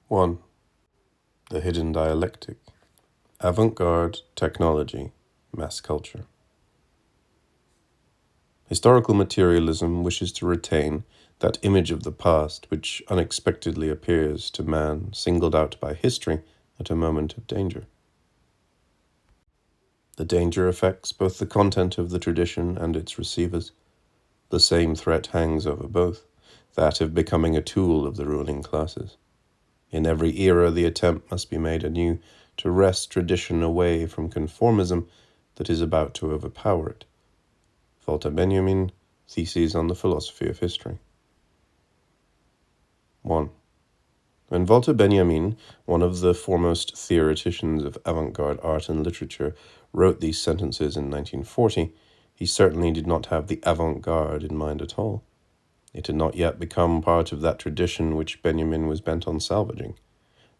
1. The hidden dialectic. Avant-garde technology, mass culture. Historical materialism wishes to retain that image of the past which unexpectedly appears to man singled out by history at a moment of danger. The danger affects both the content of the tradition and its receivers. The same threat hangs over both, that of becoming a tool of the ruling classes. In every era, the attempt must be made anew to wrest tradition away from conformism that is about to overpower it. Walter Benjamin, Theses on the Philosophy of History. 1. When Walter Benjamin, one of the foremost theoreticians of avant-garde art and literature, wrote these sentences in 1940, he certainly did not have the avant-garde in mind at all. It had not yet become part of that tradition which Benjamin was bent on salvaging.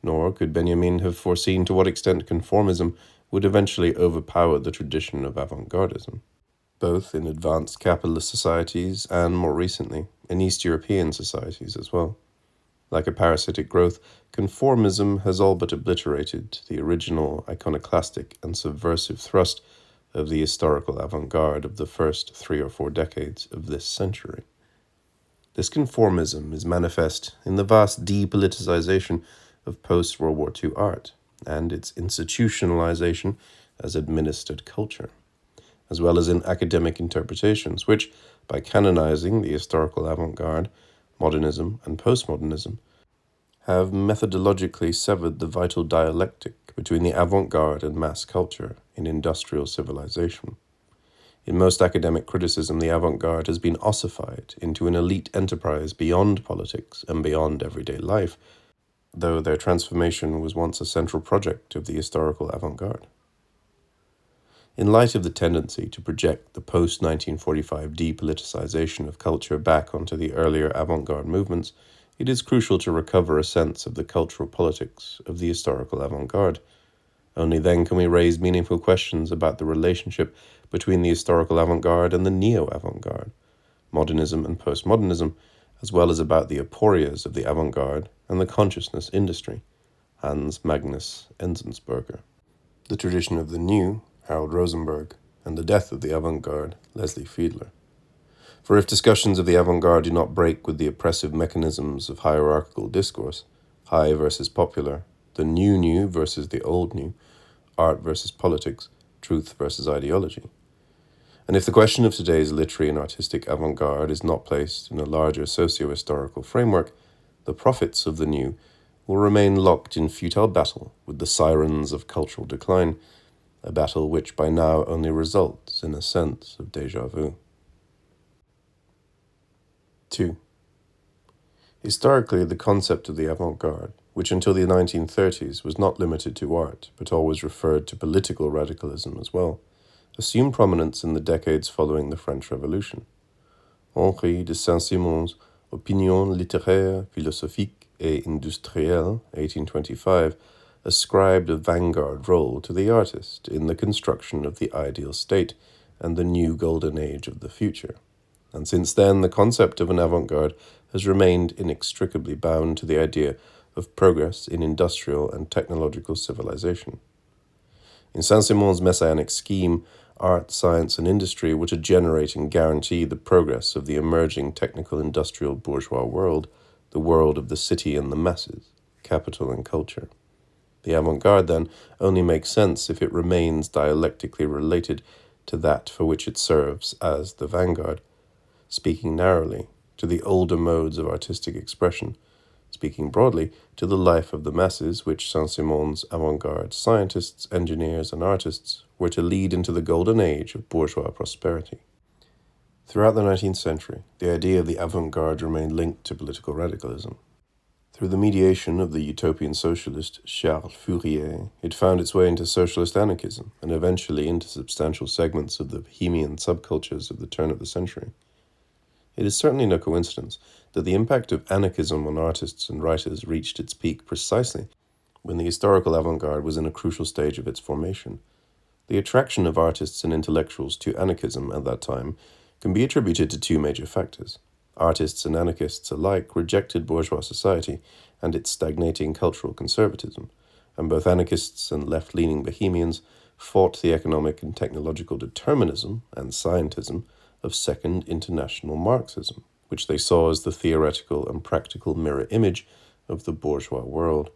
Nor could Benjamin have foreseen to what extent conformism would eventually overpower the tradition of avant-gardism, both in advanced capitalist societies and, more recently, in East European societies as well. Like a parasitic growth, conformism has all but obliterated the original iconoclastic and subversive thrust of the historical avant-garde of the first 3 or 4 decades of this century. This conformism is manifest in the vast depoliticization of post-World War II art and its institutionalization as administered culture, as well as in academic interpretations which, by canonizing the historical avant-garde, modernism and postmodernism, have methodologically severed the vital dialectic between the avant-garde and mass culture in industrial civilization. In most academic criticism, the avant-garde has been ossified into an elite enterprise beyond politics and beyond everyday life, though their transformation was once a central project of the historical avant-garde. In light of the tendency to project the post-1945 depoliticization of culture back onto the earlier avant-garde movements, it is crucial to recover a sense of the cultural politics of the historical avant-garde. Only then can we raise meaningful questions about the relationship between the historical avant-garde and the neo-avant-garde, modernism and postmodernism, as well as about the aporias of the avant-garde and the consciousness industry, Hans Magnus Enzensberger, the tradition of the new, Harold Rosenberg, and the death of the avant-garde, Leslie Fiedler. For if discussions of the avant-garde do not break with the oppressive mechanisms of hierarchical discourse, high versus popular, the new versus the old new, art versus politics, truth versus ideology. And if the question of today's literary and artistic avant-garde is not placed in a larger socio-historical framework, the prophets of the new will remain locked in futile battle with the sirens of cultural decline, a battle which by now only results in a sense of déjà vu. 2. Historically, the concept of the avant-garde, which until the 1930s was not limited to art, but always referred to political radicalism as well, assumed prominence in the decades following the French Revolution. Henri de Saint-Simon's Opinions littéraires, philosophiques et industrielles, 1825, ascribed a vanguard role to the artist in the construction of the ideal state and the new golden age of the future. And since then, the concept of an avant-garde has remained inextricably bound to the idea of progress in industrial and technological civilization. In Saint-Simon's messianic scheme, art, science, and industry were to generate and guarantee the progress of the emerging technical industrial bourgeois world, the world of the city and the masses, capital and culture. The avant-garde, then, only makes sense if it remains dialectically related to that for which it serves as the vanguard, speaking narrowly to the older modes of artistic expression, speaking broadly to the life of the masses which Saint-Simon's avant-garde scientists, engineers, and artists were to lead into the golden age of bourgeois prosperity. Throughout the 19th century, the idea of the avant-garde remained linked to political radicalism. Through the mediation of the utopian socialist Charles Fourier, it found its way into socialist anarchism and eventually into substantial segments of the bohemian subcultures of the turn of the century. It is certainly no coincidence that the impact of anarchism on artists and writers reached its peak precisely when the historical avant-garde was in a crucial stage of its formation. The attraction of artists and intellectuals to anarchism at that time can be attributed to 2 major factors: Artists and anarchists alike rejected bourgeois society and its stagnating cultural conservatism, and both anarchists and left-leaning bohemians fought the economic and technological determinism and scientism of Second International Marxism, which they saw as the theoretical and practical mirror image of the bourgeois world.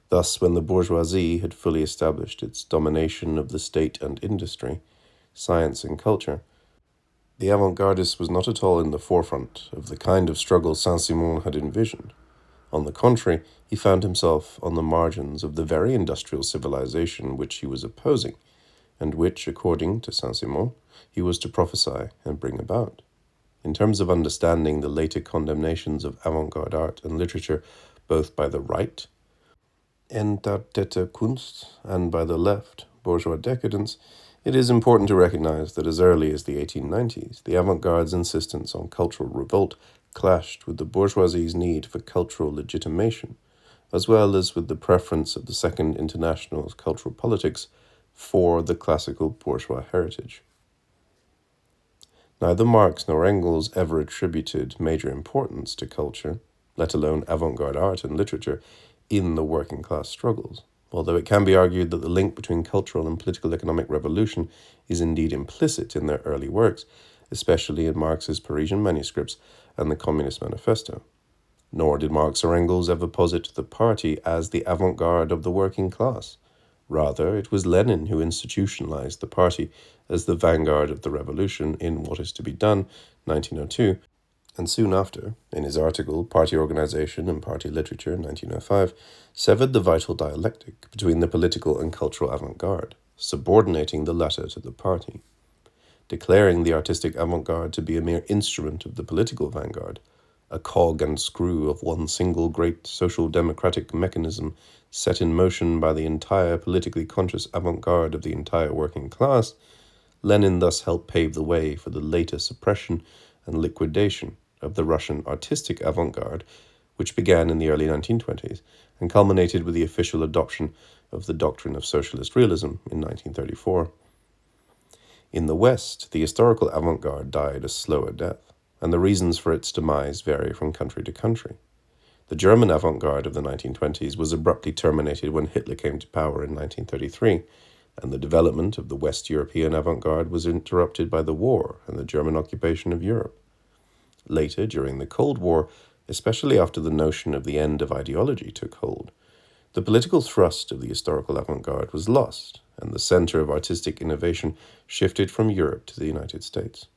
Thus, when the bourgeoisie had fully established its domination of the state and industry, science and culture, the avant-gardist was not at all in the forefront of the kind of struggle Saint-Simon had envisioned. On the contrary, he found himself on the margins of the very industrial civilization which he was opposing, and which, according to Saint-Simon, he was to prophesy and bring about. In terms of understanding the later condemnations of avant-garde art and literature, both by the right, Entartete Kunst, and by the left, bourgeois decadence, it is important to recognize that as early as the 1890s, the avant-garde's insistence on cultural revolt clashed with the bourgeoisie's need for cultural legitimation, as well as with the preference of the Second International's cultural politics for the classical bourgeois heritage. Neither Marx nor Engels ever attributed major importance to culture, let alone avant-garde art and literature, in the working class struggles, although it can be argued that the link between cultural and political economic revolution is indeed implicit in their early works, especially in Marx's Parisian manuscripts and the Communist Manifesto. Nor did Marx or Engels ever posit the party as the avant-garde of the working class. Rather, it was Lenin who institutionalized the party as the vanguard of the revolution in What is to be Done, 1902, and soon after, in his article Party Organization and Party Literature, 1905, severed the vital dialectic between the political and cultural avant-garde, subordinating the latter to the party. Declaring the artistic avant-garde to be a mere instrument of the political vanguard, a cog and screw of one single great social democratic mechanism set in motion by the entire politically conscious avant-garde of the entire working class, Lenin thus helped pave the way for the later suppression and liquidation of the Russian artistic avant-garde, which began in the early 1920s and culminated with the official adoption of the doctrine of socialist realism in 1934. In the West, the historical avant-garde died a slower death, and the reasons for its demise vary from country to country. The German avant-garde of the 1920s was abruptly terminated when Hitler came to power in 1933, and the development of the West European avant-garde was interrupted by the war and the German occupation of Europe. Later, during the Cold War, especially after the notion of the end of ideology took hold, the political thrust of the historical avant-garde was lost, and the center of artistic innovation shifted from Europe to the United States.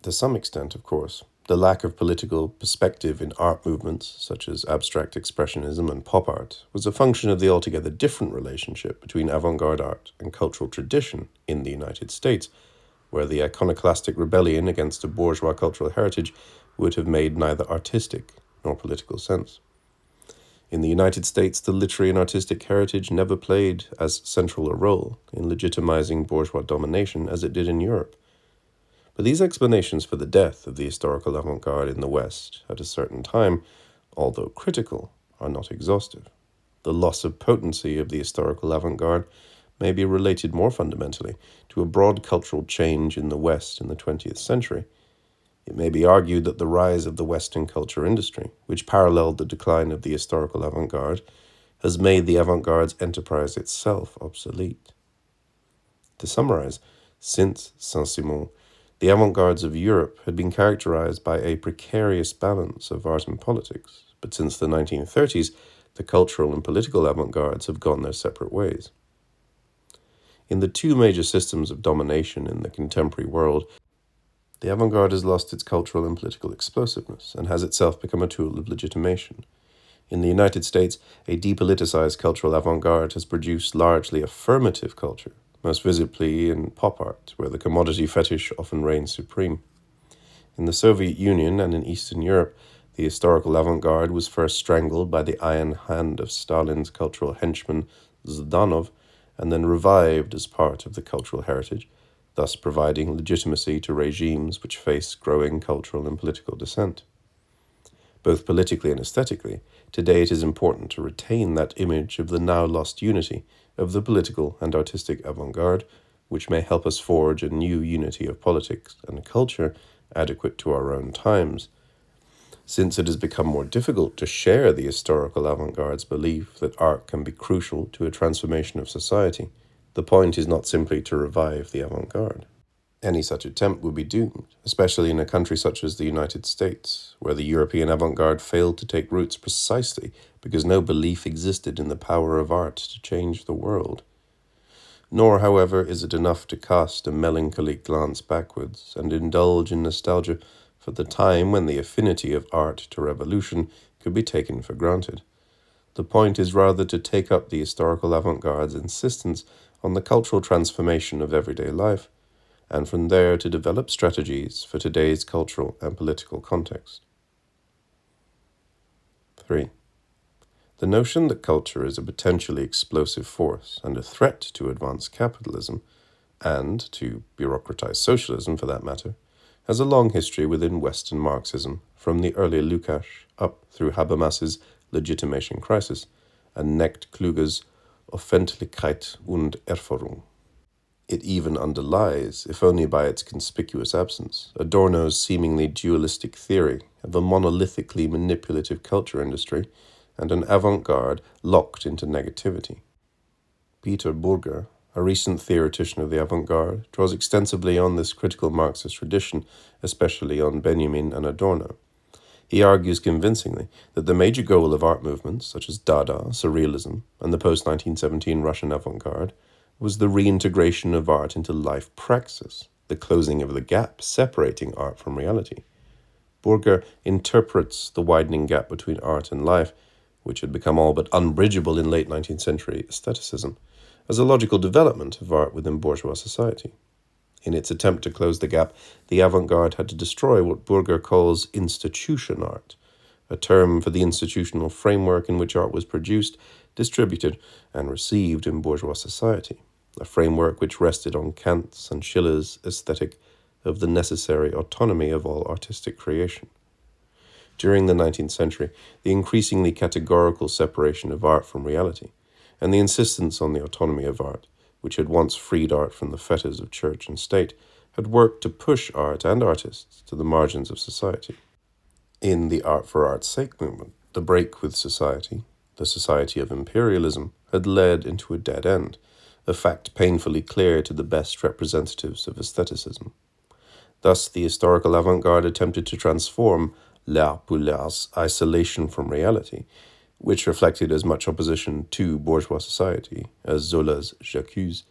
To some extent, of course, the lack of political perspective in art movements, such as abstract expressionism and pop art, was a function of the altogether different relationship between avant-garde art and cultural tradition in the United States, where the iconoclastic rebellion against a bourgeois cultural heritage would have made neither artistic nor political sense. In the United States, the literary and artistic heritage never played as central a role in legitimizing bourgeois domination as it did in Europe. But these explanations for the death of the historical avant-garde in the West at a certain time, although critical, are not exhaustive. The loss of potency of the historical avant-garde may be related more fundamentally to a broad cultural change in the West in the 20th century. It may be argued that the rise of the Western culture industry, which paralleled the decline of the historical avant-garde, has made the avant-garde's enterprise itself obsolete. To summarize, since Saint-Simon, the avant-gardes of Europe had been characterized by a precarious balance of art and politics, but since the 1930s, the cultural and political avant-gardes have gone their separate ways. In the two major systems of domination in the contemporary world, the avant-garde has lost its cultural and political explosiveness and has itself become a tool of legitimation. In the United States, a depoliticized cultural avant-garde has produced largely affirmative culture, most visibly in pop art, where the commodity fetish often reigns supreme. In the Soviet Union and in Eastern Europe, the historical avant-garde was first strangled by the iron hand of Stalin's cultural henchman Zhdanov, and then revived as part of the cultural heritage, thus providing legitimacy to regimes which face growing cultural and political dissent. Both politically and aesthetically, today it is important to retain that image of the now lost unity of the political and artistic avant-garde, which may help us forge a new unity of politics and culture adequate to our own times. Since it has become more difficult to share the historical avant-garde's belief that art can be crucial to a transformation of society, the point is not simply to revive the avant-garde. Any such attempt would be doomed, especially in a country such as the United States, where the European avant-garde failed to take roots precisely because no belief existed in the power of art to change the world. Nor, however, is it enough to cast a melancholy glance backwards and indulge in nostalgia for the time when the affinity of art to revolution could be taken for granted. The point is rather to take up the historical avant-garde's insistence on the cultural transformation of everyday life, and from there to develop strategies for today's cultural and political context. 3. The notion that culture is a potentially explosive force and a threat to advanced capitalism, and to bureaucratized socialism for that matter, has a long history within Western Marxism, from the early Lukács up through Habermas's legitimation crisis and Knecht Kluge's Öffentlichkeit und Erfahrung. It even underlies, if only by its conspicuous absence, Adorno's seemingly dualistic theory of a monolithically manipulative culture industry and an avant-garde locked into negativity. Peter Burger, a recent theoretician of the avant-garde, draws extensively on this critical Marxist tradition, especially on Benjamin and Adorno. He argues convincingly that the major goal of art movements such as Dada, Surrealism, and the post-1917 Russian avant-garde was the reintegration of art into life praxis, the closing of the gap separating art from reality. Burger interprets the widening gap between art and life, which had become all but unbridgeable in late 19th century aestheticism, as a logical development of art within bourgeois society. In its attempt to close the gap, the avant-garde had to destroy what Burger calls institution art, a term for the institutional framework in which art was produced, distributed, and received in bourgeois society, a framework which rested on Kant's and Schiller's aesthetic of the necessary autonomy of all artistic creation. During the 19th century, the increasingly categorical separation of art from reality, and the insistence on the autonomy of art, which had once freed art from the fetters of church and state, had worked to push art and artists to the margins of society. In the art for art's sake movement, the break with society, the society of imperialism, had led into a dead end, a fact painfully clear to the best representatives of aestheticism. Thus, the historical avant-garde attempted to transform l'art pour l'art's isolation from reality, which reflected as much opposition to bourgeois society as Zola's J'accuse,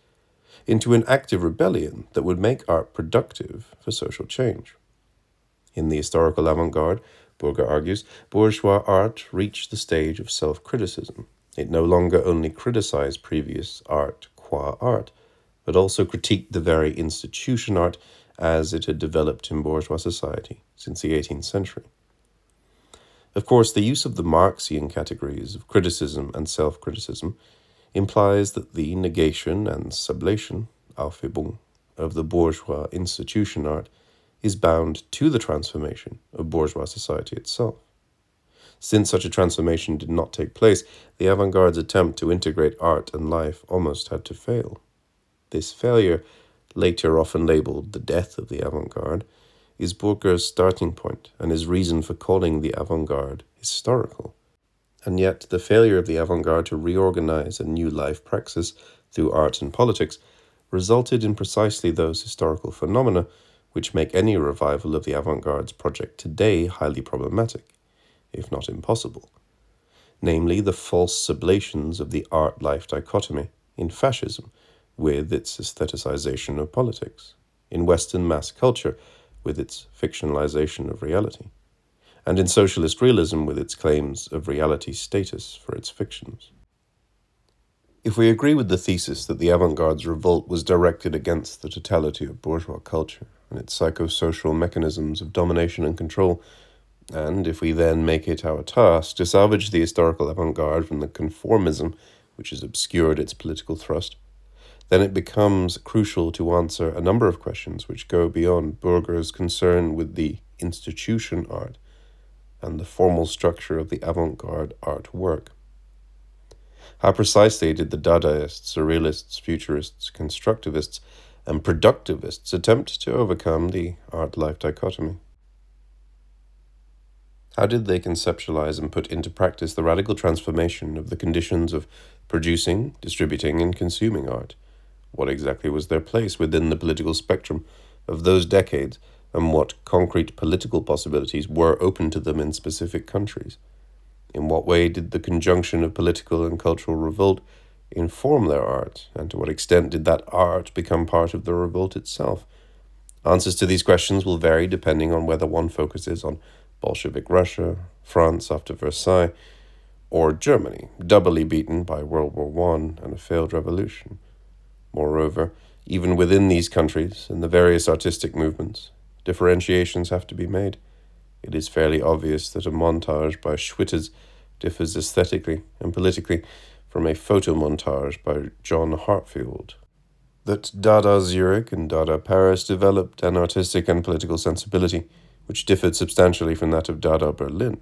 into an active rebellion that would make art productive for social change. In the historical avant-garde, Burger argues, bourgeois art reached the stage of self-criticism. It no longer only criticized previous art qua art, but also critiqued the very institution art as it had developed in bourgeois society since the 18th century. Of course, the use of the Marxian categories of criticism and self-criticism implies that the negation and sublation, Aufhebung, of the bourgeois institution art is bound to the transformation of bourgeois society itself. Since such a transformation did not take place, the avant-garde's attempt to integrate art and life almost had to fail. This failure, later often labeled the death of the avant-garde, is Burger's starting point and his reason for calling the avant-garde historical. And yet, the failure of the avant-garde to reorganize a new life praxis through art and politics resulted in precisely those historical phenomena which make any revival of the avant-garde's project today highly problematic, if not impossible. Namely, the false sublations of the art-life dichotomy in fascism with its aestheticization of politics, in Western mass culture with its fictionalization of reality, and in socialist realism with its claims of reality status for its fictions. If we agree with the thesis that the avant-garde's revolt was directed against the totality of bourgeois culture and its psychosocial mechanisms of domination and control, and if we then make it our task to salvage the historical avant-garde from the conformism which has obscured its political thrust, then it becomes crucial to answer a number of questions which go beyond Burger's concern with the institution art and the formal structure of the avant-garde artwork. How precisely did the Dadaists, Surrealists, Futurists, Constructivists, and productivists attempt to overcome the art-life dichotomy. How did they conceptualize and put into practice the radical transformation of the conditions of producing, distributing, and consuming art? What exactly was their place within the political spectrum of those decades, and what concrete political possibilities were open to them in specific countries? In what way did the conjunction of political and cultural revolt inform their art, and to what extent did that art become part of the revolt itself? Answers to these questions will vary depending on whether one focuses on Bolshevik Russia, France after Versailles, or Germany, doubly beaten by World War I and a failed revolution. Moreover, even within these countries and the various artistic movements, differentiations have to be made. It is fairly obvious that a montage by Schwitters differs aesthetically and politically from a photomontage by John Hartfield. That Dada Zurich and Dada Paris developed an artistic and political sensibility which differed substantially from that of Dada Berlin.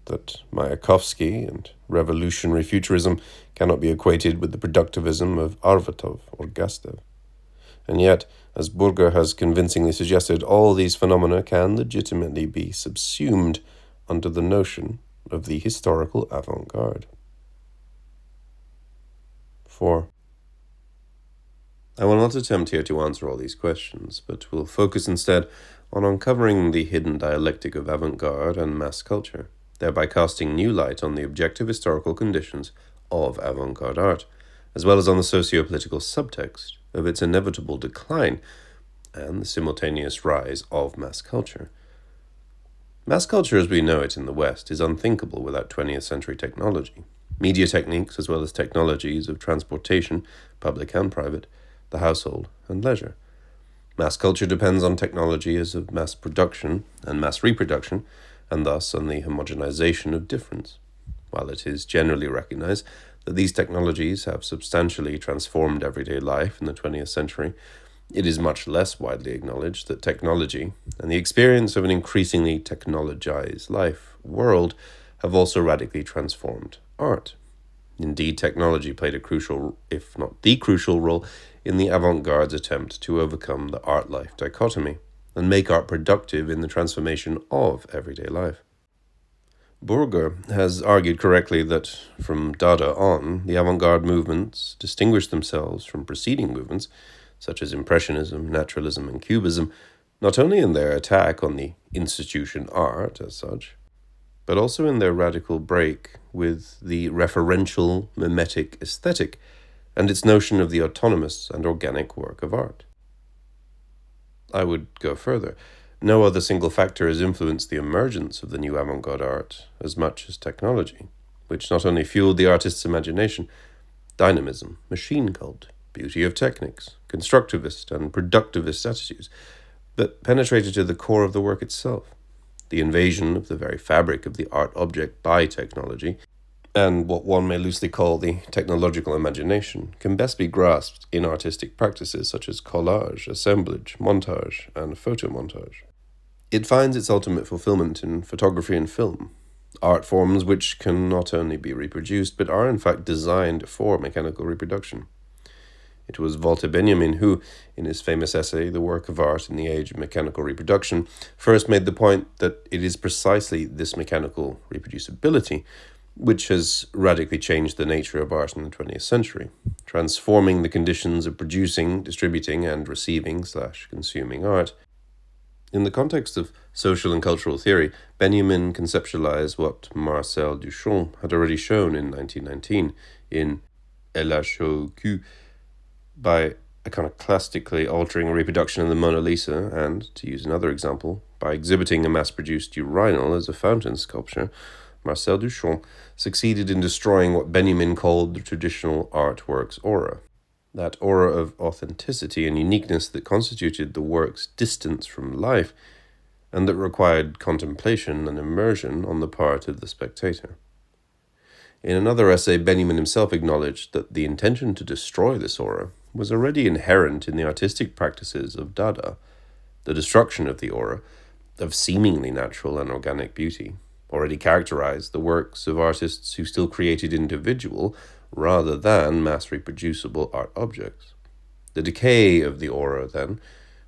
That Mayakovsky and revolutionary futurism cannot be equated with the productivism of Arvatov or Gastev. And yet, as Burger has convincingly suggested, all these phenomena can legitimately be subsumed under the notion of the historical avant-garde. 4. I will not attempt here to answer all these questions, but will focus instead on uncovering the hidden dialectic of avant-garde and mass culture, thereby casting new light on the objective historical conditions of avant-garde art, as well as on the socio-political subtext of its inevitable decline and the simultaneous rise of mass culture. Mass culture as we know it in the West is unthinkable without 20th century technology, media techniques as well as technologies of transportation, public and private, the household, and leisure. Mass culture depends on technology as of mass production and mass reproduction, and thus on the homogenization of difference. While it is generally recognized that these technologies have substantially transformed everyday life in the 20th century, it is much less widely acknowledged that technology and the experience of an increasingly technologized life world have also radically transformed art. Indeed, technology played a crucial, if not the crucial role in the avant-garde's attempt to overcome the art-life dichotomy and make art productive in the transformation of everyday life. Burger has argued correctly that from Dada on, the avant-garde movements distinguished themselves from preceding movements, such as Impressionism, Naturalism, and Cubism, not only in their attack on the institution art as such, but also in their radical break with the referential mimetic aesthetic and its notion of the autonomous and organic work of art. I would go further. No other single factor has influenced the emergence of the new avant-garde art as much as technology, which not only fueled the artist's imagination, dynamism, machine cult, beauty of techniques, constructivist and productivist attitudes, but penetrated to the core of the work itself. The invasion of the very fabric of the art object by technology, and what one may loosely call the technological imagination, can best be grasped in artistic practices such as collage, assemblage, montage, and photomontage. It finds its ultimate fulfillment in photography and film, art forms which can not only be reproduced, but are in fact designed for mechanical reproduction. It was Walter Benjamin who, in his famous essay, The Work of Art in the Age of Mechanical Reproduction, first made the point that it is precisely this mechanical reproducibility which has radically changed the nature of art in the 20th century, transforming the conditions of producing, distributing, and receiving/consuming art. In the context of social and cultural theory, Benjamin conceptualized what Marcel Duchamp had already shown in 1919 in LHOQ by iconoclastically altering a reproduction of the Mona Lisa and, to use another example, by exhibiting a mass-produced urinal as a fountain sculpture. Marcel Duchamp succeeded in destroying what Benjamin called the traditional artwork's aura, that aura of authenticity and uniqueness that constituted the work's distance from life and that required contemplation and immersion on the part of the spectator. In another essay, Benjamin himself acknowledged that the intention to destroy this aura was already inherent in the artistic practices of Dada, the destruction of the aura, of seemingly natural and organic beauty, already characterized the works of artists who still created individual rather than mass reproducible art objects. The decay of the aura, then,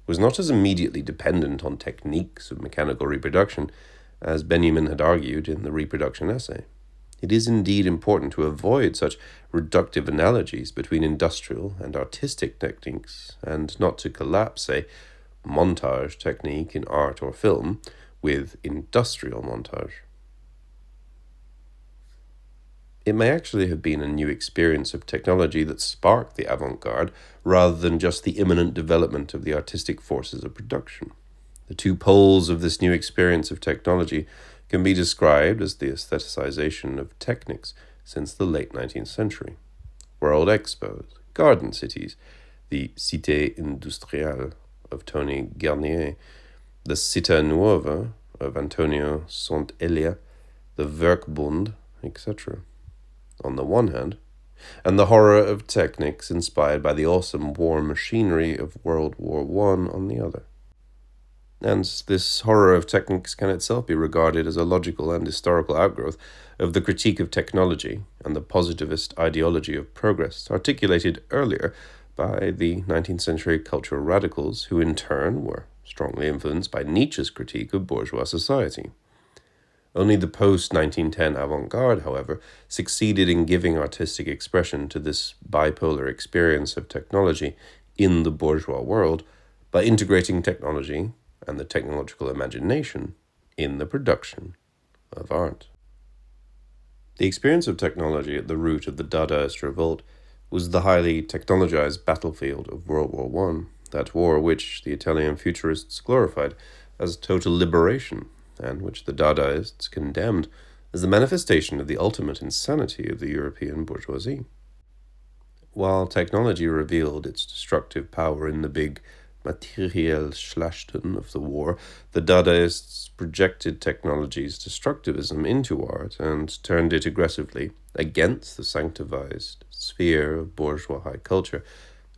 was not as immediately dependent on techniques of mechanical reproduction as Benjamin had argued in the reproduction essay. It is indeed important to avoid such reductive analogies between industrial and artistic techniques, and not to collapse, say, montage technique in art or film with industrial montage. It may actually have been a new experience of technology that sparked the avant-garde, rather than just the imminent development of the artistic forces of production. The two poles of this new experience of technology can be described as the aestheticization of technics since the late 19th century. World expos, garden cities, the Cité Industrielle of Tony Garnier, the Città Nuova of Antonio Sant'Elia, the Werkbund, etc. on the one hand, and the horror of techniques inspired by the awesome war machinery of World War I on the other. And this horror of techniques can itself be regarded as a logical and historical outgrowth of the critique of technology and the positivist ideology of progress articulated earlier by the 19th century cultural radicals, who in turn were strongly influenced by Nietzsche's critique of bourgeois society. Only the post-1910 avant-garde, however, succeeded in giving artistic expression to this bipolar experience of technology in the bourgeois world by integrating technology and the technological imagination in the production of art. The experience of technology at the root of the Dadaist revolt was the highly technologized battlefield of World War I, that war which the Italian futurists glorified as total liberation, and which the Dadaists condemned as the manifestation of the ultimate insanity of the European bourgeoisie. While technology revealed its destructive power in the big materielle Schlachten of the war, the Dadaists projected technology's destructivism into art and turned it aggressively against the sanctified sphere of bourgeois high culture,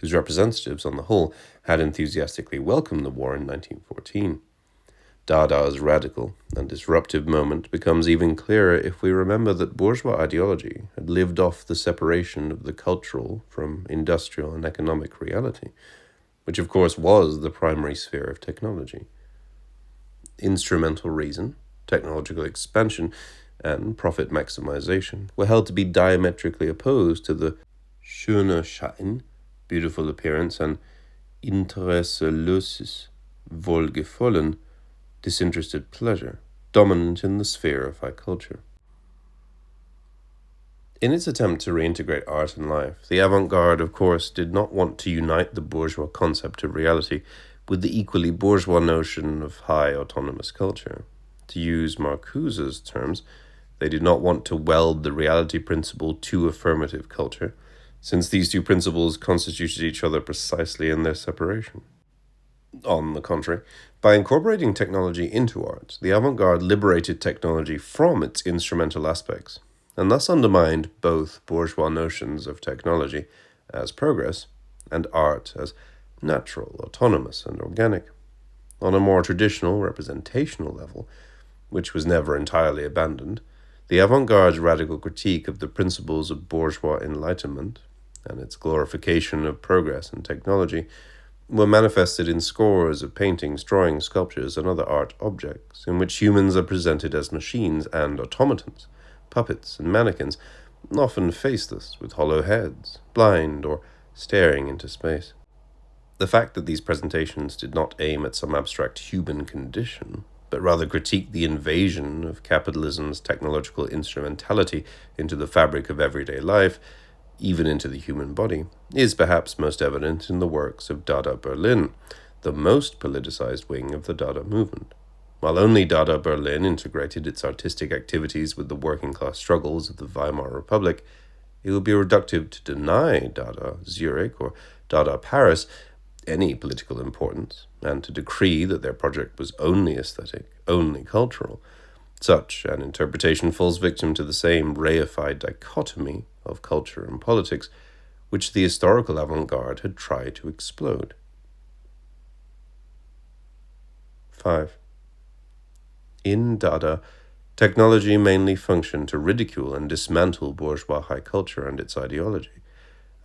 whose representatives, on the whole, had enthusiastically welcomed the war in 1914. Dada's radical and disruptive moment becomes even clearer if we remember that bourgeois ideology had lived off the separation of the cultural from industrial and economic reality, which of course was the primary sphere of technology. Instrumental reason, technological expansion, and profit maximization were held to be diametrically opposed to the schöner Schein, beautiful appearance, and interesseloses, wohlgefallen, disinterested pleasure, dominant in the sphere of high culture. In its attempt to reintegrate art and life, the avant-garde, of course, did not want to unite the bourgeois concept of reality with the equally bourgeois notion of high autonomous culture. To use Marcuse's terms, they did not want to weld the reality principle to affirmative culture, since these two principles constituted each other precisely in their separation. On the contrary, by incorporating technology into art, the avant-garde liberated technology from its instrumental aspects, and thus undermined both bourgeois notions of technology as progress and art as natural, autonomous, and organic. On a more traditional representational level, which was never entirely abandoned, the avant-garde's radical critique of the principles of bourgeois enlightenment and its glorification of progress and technology were manifested in scores of paintings, drawings, sculptures, and other art objects, in which humans are presented as machines and automatons, puppets and mannequins, often faceless, with hollow heads, blind, or staring into space. The fact that these presentations did not aim at some abstract human condition, but rather critique the invasion of capitalism's technological instrumentality into the fabric of everyday life, even into the human body, is perhaps most evident in the works of Dada Berlin, the most politicized wing of the Dada movement. While only Dada Berlin integrated its artistic activities with the working-class struggles of the Weimar Republic, it would be reductive to deny Dada Zurich or Dada Paris any political importance, and to decree that their project was only aesthetic, only cultural. Such an interpretation falls victim to the same reified dichotomy of culture and politics, which the historical avant-garde had tried to explode. 5. In Dada, technology mainly functioned to ridicule and dismantle bourgeois high culture and its ideology,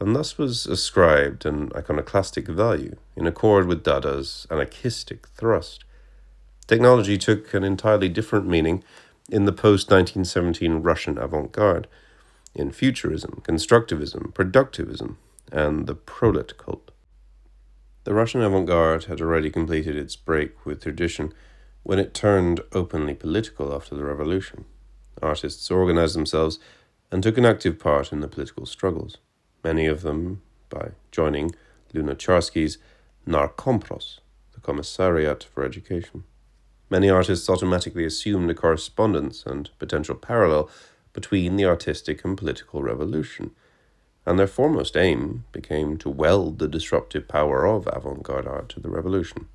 and thus was ascribed an iconoclastic value in accord with Dada's anarchistic thrust. Technology took an entirely different meaning in the post-1917 Russian avant-garde, in futurism, constructivism, productivism, and the prolet cult. The Russian avant-garde had already completed its break with tradition when it turned openly political after the revolution. Artists organized themselves and took an active part in the political struggles, many of them by joining Lunacharsky's Narkompros, the Commissariat for Education. Many artists automatically assumed a correspondence and potential parallel between the artistic and political revolution, and their foremost aim became to weld the disruptive power of avant-garde art to the revolution.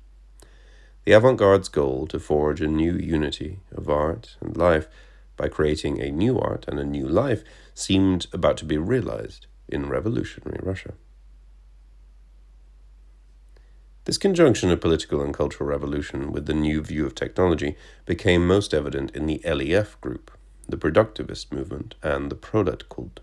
The avant-garde's goal to forge a new unity of art and life by creating a new art and a new life seemed about to be realized in revolutionary Russia. This conjunction of political and cultural revolution with the new view of technology became most evident in the LEF group, the productivist movement, and the prolet cult.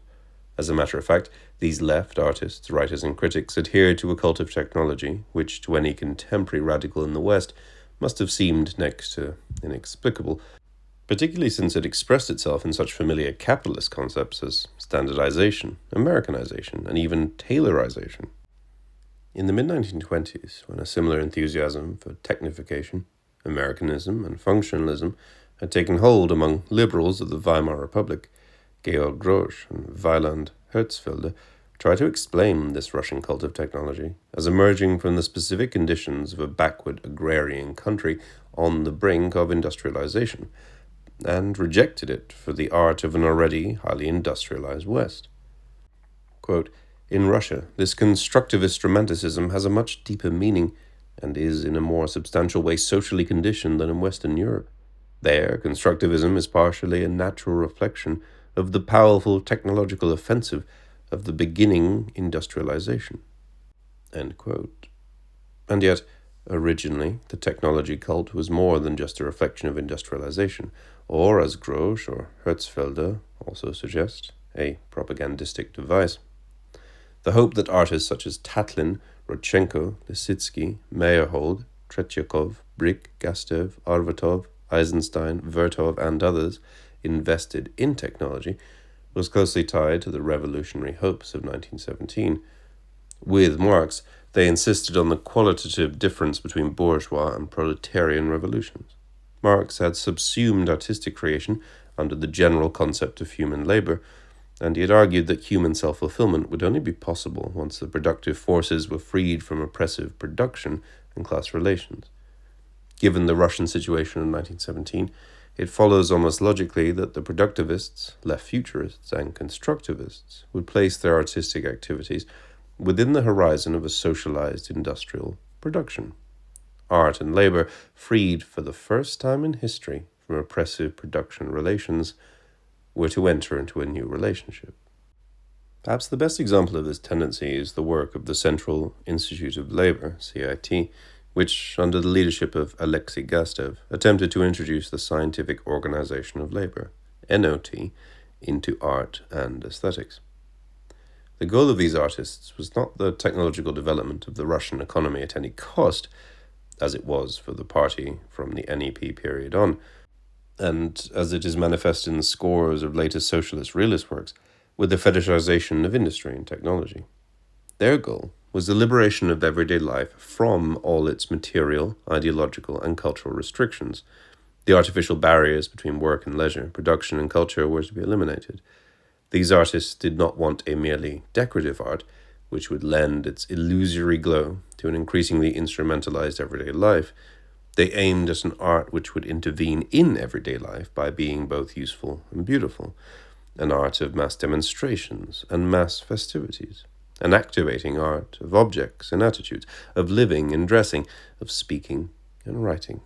As a matter of fact, these left artists, writers, and critics adhered to a cult of technology, which to any contemporary radical in the West must have seemed next to inexplicable, particularly since it expressed itself in such familiar capitalist concepts as standardization, Americanization, and even Taylorization. In the mid-1920s, when a similar enthusiasm for technification, Americanism, and functionalism had taken hold among liberals of the Weimar Republic, Georg Grosch and Wieland Herzfelde tried to explain this Russian cult of technology as emerging from the specific conditions of a backward agrarian country on the brink of industrialization, and rejected it for the art of an already highly industrialized West. Quote, "In Russia, this constructivist romanticism has a much deeper meaning and is in a more substantial way socially conditioned than in Western Europe. There, constructivism is partially a natural reflection of the powerful technological offensive of the beginning industrialization." End quote. And yet, originally, the technology cult was more than just a reflection of industrialization, or, as Grosch or Herzfelde also suggest, a propagandistic device. The hope that artists such as Tatlin, Rodchenko, Lisitsky, Meyerhold, Tretyakov, Brick, Gastev, Arvatov, Eisenstein, Vertov, and others invested in technology was closely tied to the revolutionary hopes of 1917. With Marx, they insisted on the qualitative difference between bourgeois and proletarian revolutions. Marx had subsumed artistic creation under the general concept of human labor, and he had argued that human self-fulfillment would only be possible once the productive forces were freed from oppressive production and class relations. Given the Russian situation in 1917, it follows almost logically that the productivists, left futurists, and constructivists would place their artistic activities within the horizon of a socialized industrial production. Art and labor, freed for the first time in history from oppressive production relations, were to enter into a new relationship. Perhaps the best example of this tendency is the work of the Central Institute of Labor, CIT, which, under the leadership of Alexei Gastev, attempted to introduce the scientific organization of labor, NOT, into art and aesthetics. The goal of these artists was not the technological development of the Russian economy at any cost, as it was for the party from the NEP period on, and as it is manifest in scores of later socialist realist works, with the fetishization of industry and technology. Their goal was the liberation of everyday life from all its material, ideological, and cultural restrictions. The artificial barriers between work and leisure, production and culture were to be eliminated. These artists did not want a merely decorative art, which would lend its illusory glow to an increasingly instrumentalized everyday life. They aimed at an art which would intervene in everyday life by being both useful and beautiful, an art of mass demonstrations and mass festivities, an activating art of objects and attitudes, of living and dressing, of speaking and writing.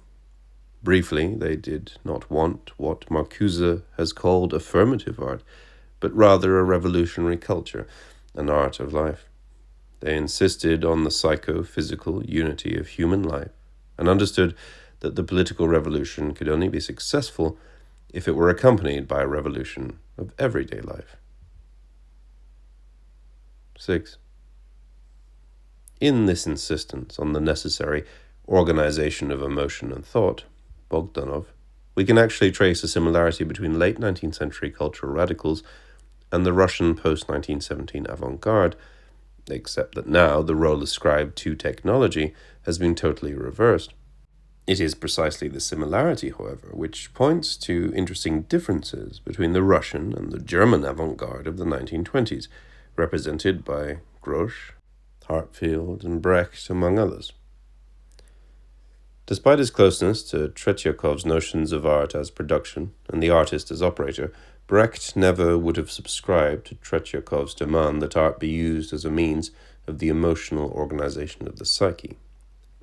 Briefly, they did not want what Marcuse has called affirmative art, but rather a revolutionary culture, an art of life. They insisted on the psycho-physical unity of human life, and understood that the political revolution could only be successful if it were accompanied by a revolution of everyday life. 6. In this insistence on the necessary organization of emotion and thought, Bogdanov, we can actually trace a similarity between late 19th century cultural radicals and the Russian post-1917 avant-garde, except that now the role ascribed to technology has been totally reversed. It is precisely the similarity, however, which points to interesting differences between the Russian and the German avant-garde of the 1920s, represented by Grosch, Hartfield, and Brecht, among others. Despite his closeness to Tretyakov's notions of art as production and the artist as operator, Brecht never would have subscribed to Tretyakov's demand that art be used as a means of the emotional organization of the psyche.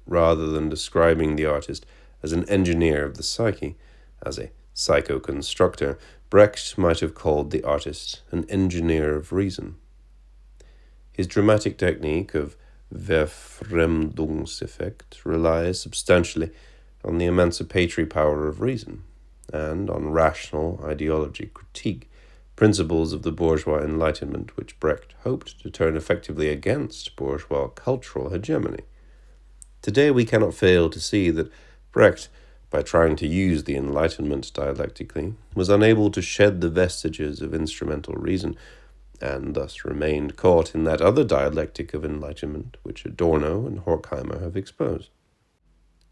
Rather than describing the artist as an engineer of the psyche, as a psycho-constructor, Brecht might have called the artist an engineer of reason. His dramatic technique of Verfremdungseffekt relies substantially on the emancipatory power of reason and on rational ideology critique, principles of the bourgeois enlightenment which Brecht hoped to turn effectively against bourgeois cultural hegemony. Today we cannot fail to see that Brecht, by trying to use the Enlightenment dialectically, was unable to shed the vestiges of instrumental reason, and thus remained caught in that other dialectic of enlightenment which Adorno and Horkheimer have exposed.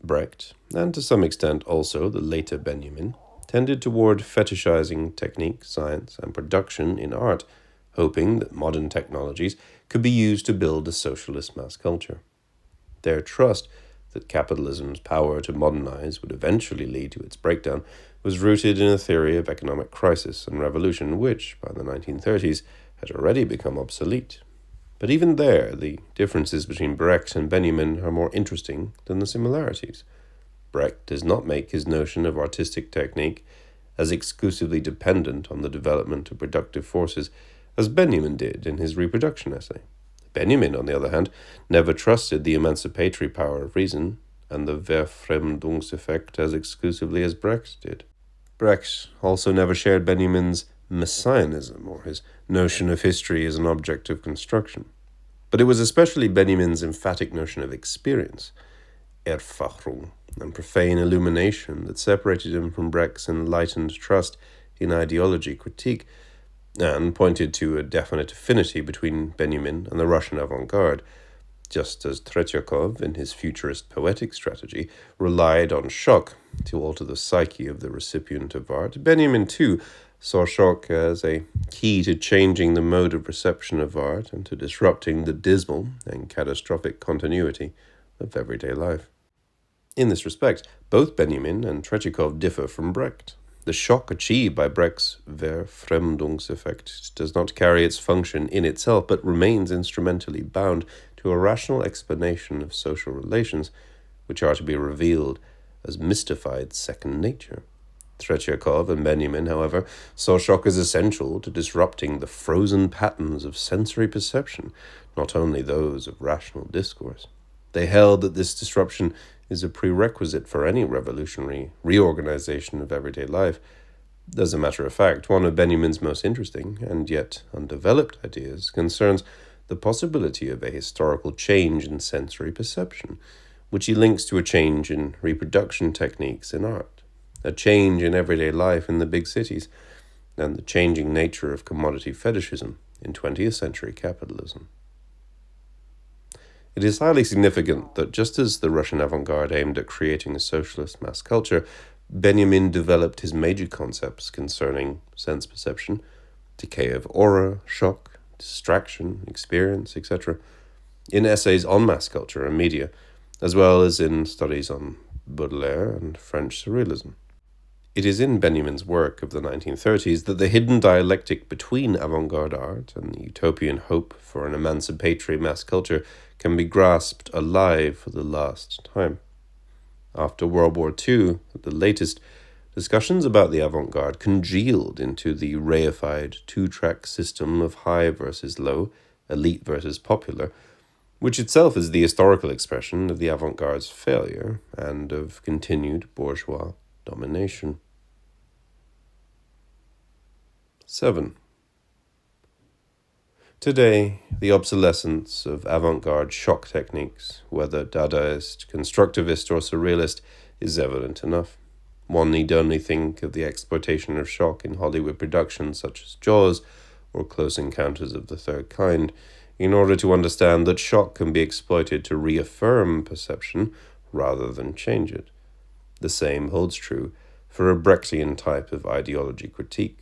Brecht, and to some extent also the later Benjamin, tended toward fetishizing technique, science, and production in art, hoping that modern technologies could be used to build a socialist mass culture. Their trust that capitalism's power to modernize would eventually lead to its breakdown was rooted in a theory of economic crisis and revolution which, by the 1930s, had already become obsolete. But even there, the differences between Brecht and Benjamin are more interesting than the similarities. Brecht does not make his notion of artistic technique as exclusively dependent on the development of productive forces as Benjamin did in his reproduction essay. Benjamin, on the other hand, never trusted the emancipatory power of reason and the Verfremdungseffekt as exclusively as Brecht did. Brecht also never shared Benjamin's messianism or his notion of history as an object of construction. But it was especially Benjamin's emphatic notion of experience, Erfahrung, and profane illumination that separated him from Brecht's enlightened trust in ideology critique, and pointed to a definite affinity between Benjamin and the Russian avant-garde. Just as Tretyakov, in his futurist poetic strategy, relied on shock to alter the psyche of the recipient of art, Benjamin, too, saw shock as a key to changing the mode of reception of art and to disrupting the dismal and catastrophic continuity of everyday life. In this respect, both Benjamin and Tretyakov differ from Brecht. The shock achieved by Brecht's Verfremdungseffekt does not carry its function in itself, but remains instrumentally bound to a rational explanation of social relations, which are to be revealed as mystified second nature. Tretyakov and Benjamin, however, saw shock as essential to disrupting the frozen patterns of sensory perception, not only those of rational discourse. They held that this disruption is a prerequisite for any revolutionary reorganization of everyday life. As a matter of fact, one of Benjamin's most interesting and yet undeveloped ideas concerns the possibility of a historical change in sensory perception, which he links to a change in reproduction techniques in art, a change in everyday life in the big cities, and the changing nature of commodity fetishism in 20th century capitalism. It is highly significant that just as the Russian avant-garde aimed at creating a socialist mass culture, Benjamin developed his major concepts concerning sense perception, decay of aura, shock, distraction, experience, etc., in essays on mass culture and media, as well as in studies on Baudelaire and French surrealism. It is in Benjamin's work of the 1930s that the hidden dialectic between avant-garde art and the utopian hope for an emancipatory mass culture can be grasped alive for the last time. After World War II, at the latest, discussions about the avant-garde congealed into the reified two-track system of high versus low, elite versus popular, which itself is the historical expression of the avant-garde's failure and of continued bourgeois domination. 7. Today, the obsolescence of avant-garde shock techniques, whether Dadaist, constructivist, or surrealist, is evident enough. One need only think of the exploitation of shock in Hollywood productions such as Jaws or Close Encounters of the Third Kind, in order to understand that shock can be exploited to reaffirm perception rather than change it. The same holds true for a Brechtian type of ideology critique.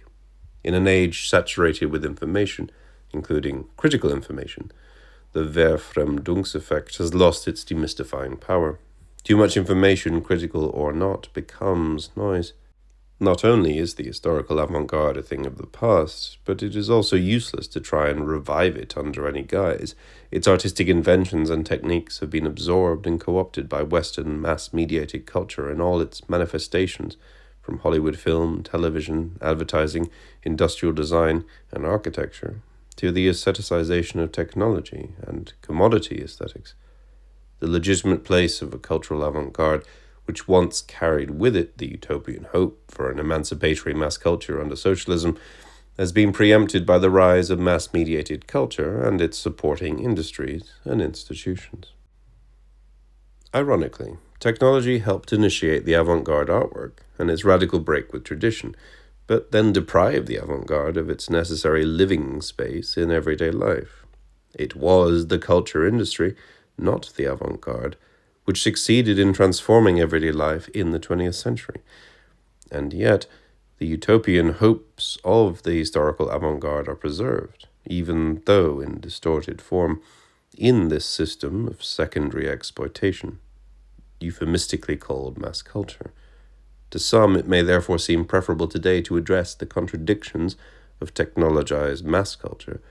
In an age saturated with information, including critical information, the Verfremdungseffect has lost its demystifying power. Too much information, critical or not, becomes noise. Not only is the historical avant-garde a thing of the past, but it is also useless to try and revive it under any guise. Its artistic inventions and techniques have been absorbed and co-opted by Western mass-mediated culture in all its manifestations, from Hollywood film, television, advertising, industrial design, and architecture, to the aestheticization of technology and commodity aesthetics. The legitimate place of a cultural avant-garde, which once carried with it the utopian hope for an emancipatory mass culture under socialism, has been preempted by the rise of mass-mediated culture and its supporting industries and institutions. Ironically, technology helped initiate the avant-garde artwork and its radical break with tradition, but then deprived the avant-garde of its necessary living space in everyday life. It was the culture industry, not the avant-garde, which succeeded in transforming everyday life in the 20th century. And yet, the utopian hopes of the historical avant-garde are preserved, even though in distorted form, in this system of secondary exploitation, euphemistically called mass culture. To some, it may therefore seem preferable today to address the contradictions of technologized mass culture,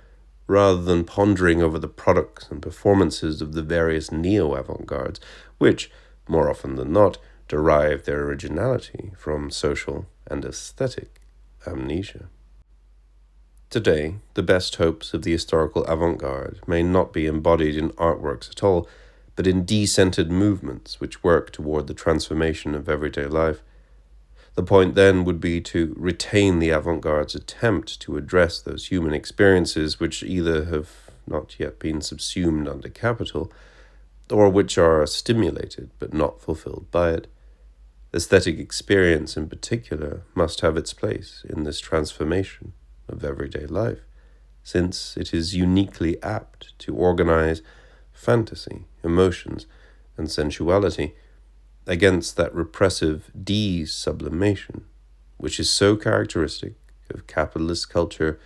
rather than pondering over the products and performances of the various neo-avant-gardes, which, more often than not, derive their originality from social and aesthetic amnesia. Today, the best hopes of the historical avant-garde may not be embodied in artworks at all, but in decentered movements which work toward the transformation of everyday life. The point then would be to retain the avant-garde's attempt to address those human experiences which either have not yet been subsumed under capital, or which are stimulated but not fulfilled by it. Aesthetic experience in particular must have its place in this transformation of everyday life, since it is uniquely apt to organize fantasy, emotions, and sensuality against that repressive de-sublimation, which is so characteristic of capitalist culture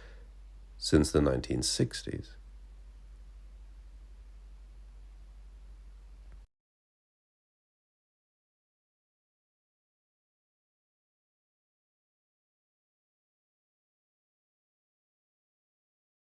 since the 1960s.